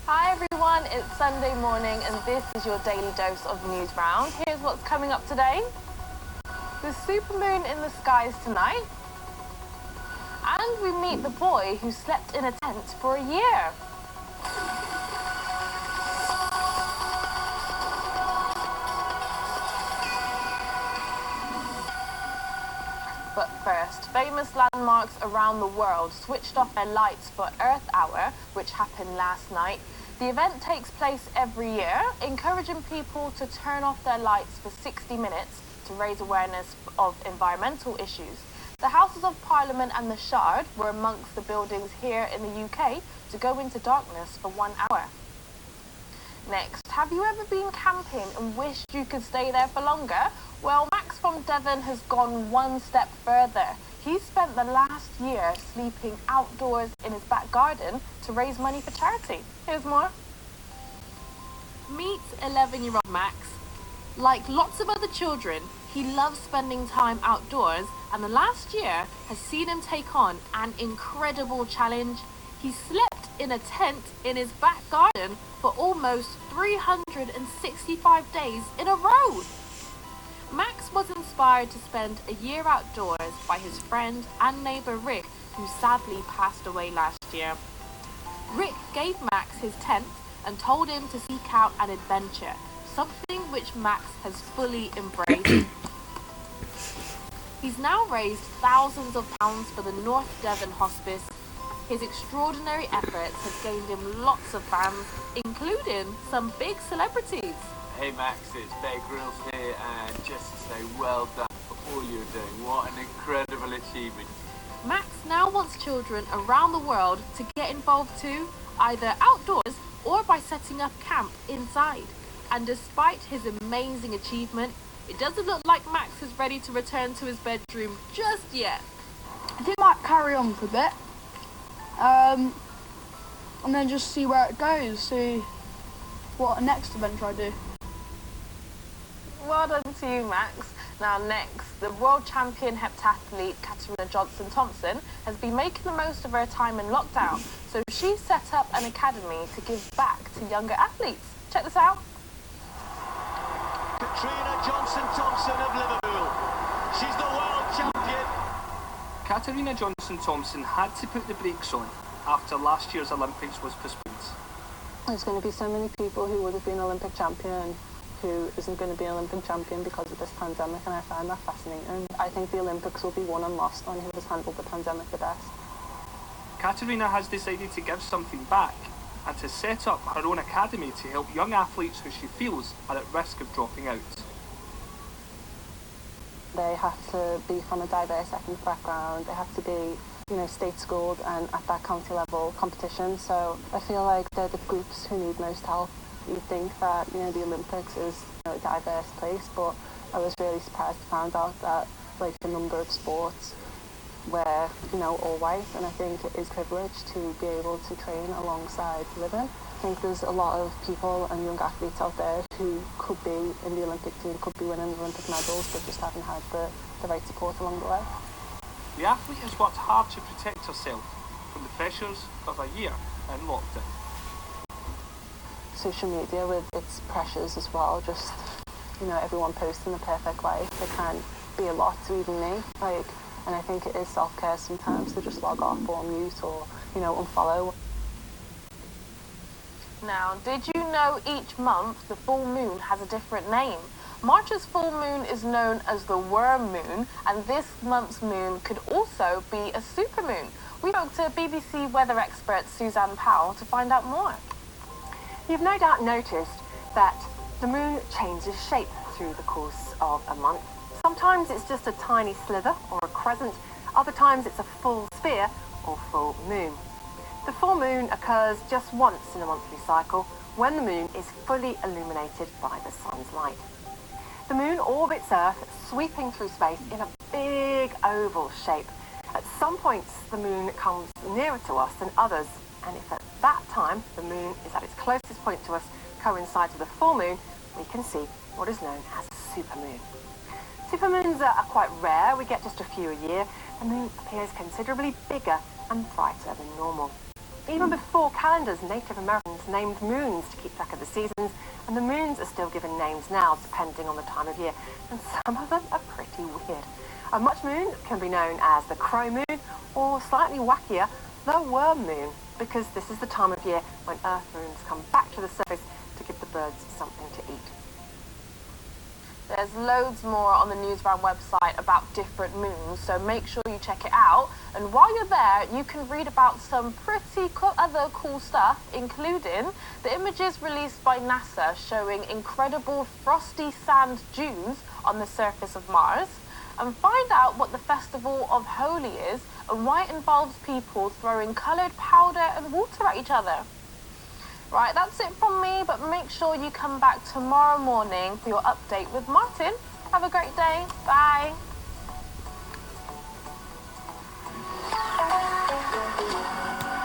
Hi everyone, it's Sunday morning and this is your daily dose of Newsround. Here's what's coming up today. The supermoon in the skies tonight. And we meet the boy who slept in a tent for a year. But first, famous landmarks around the world switched off their lights for Earth Hour, which happened last night. The event takes place every year, encouraging people to turn off their lights for 60 minutes to raise awareness of environmental issues. The Houses of Parliament and the Shard were amongst the buildings here in the UK to go into darkness for 1 hour. Next, have you ever been camping and wished you could stay there for longer? Well, Max from Devon has gone one step further. He spent the last year sleeping outdoors in his back garden to raise money for charity. Here's more. Meet 11-year-old Max. Like lots of other children, he loves spending time outdoors, and the last year has seen him take on an incredible challenge. He slept in a tent in his back garden for almost 365 days in a row. Max was inspired to spend a year outdoors by his friend and neighbour Rick, who sadly passed away last year. Rick gave Max his tent and told him to seek out an adventure, something which Max has fully embraced. He's now raised thousands of pounds for the North Devon Hospice. His extraordinary efforts have gained him lots of fans, including some big celebrities. Hey Max, it's Bear Grylls here, and just to say well done for all you're doing. What an incredible achievement. Max now wants children around the world to get involved too, either outdoors or by setting up camp inside. And despite his amazing achievement, it doesn't look like Max is ready to return to his bedroom just yet. I think I might carry on for a bit. And then just see where it goes, see what next adventure I do. Well done to you, Max. Now next, the world champion heptathlete Katarina Johnson-Thompson has been making the most of her time in lockdown, so she set up an academy to give back to younger athletes. Check this out. Katarina Johnson-Thompson of Liverpool. She's the world champion. Katarina Johnson-Thompson had to put the brakes on after last year's Olympics was postponed. There's going to be so many people who would have been Olympic champion who isn't going to be an Olympic champion because of this pandemic, and I find that fascinating. I think the Olympics will be won and lost on who has handled the pandemic the best. Katarina has decided to give something back and to set up her own academy to help young athletes who she feels are at risk of dropping out. They have to be from a diverse ethnic background, they have to be, state schooled and at that county level competition, so I feel like they're the groups who need most help. You think that, the Olympics is a diverse place, but I was really surprised to find out that, the number of sports were, all white, and I think it is privileged to be able to train alongside living. I think there's a lot of people and young athletes out there who could be in the Olympic team, could be winning Olympic medals, but just haven't had the right support along the way. The athlete has worked hard to protect herself from the pressures of a year in lockdown. Social media with its pressures as well, just, everyone posting the perfect life, it can be a lot to even me, and I think it is self-care sometimes to just log off or mute or, unfollow. Now, did you know each month the full moon has a different name? March's full moon is known as the worm moon, and this month's moon could also be a supermoon. We spoke to BBC weather expert Suzanne Powell to find out more. You've no doubt noticed that the moon changes shape through the course of a month. Sometimes it's just a tiny sliver or a crescent, other times it's a full sphere or full moon. The full moon occurs just once in a monthly cycle when the moon is fully illuminated by the sun's light. The moon orbits Earth, sweeping through space in a big oval shape. At some points the moon comes nearer to us than others, and if at that time the moon is at its closest point to us coincides with a full moon, we can see what is known as a supermoon. Supermoons are quite rare, we get just a few a year. The moon appears considerably bigger and brighter than normal. Even before calendars, Native Americans named moons to keep track of the seasons, and the moons are still given names now, depending on the time of year, and some of them are pretty weird. A much moon can be known as the crow moon, or slightly wackier, the worm moon, because this is the time of year when Earth moons come back to the surface to give the birds something to eat. There's loads more on the Newsround website about different moons, so make sure you check it out. And while you're there, you can read about some pretty other cool stuff, including the images released by NASA showing incredible frosty sand dunes on the surface of Mars, and find out what the Festival of Holi is and why it involves people throwing coloured powder and water at each other. Right, that's it from me, but make sure you come back tomorrow morning for your update with Martin. Have a great day. Bye.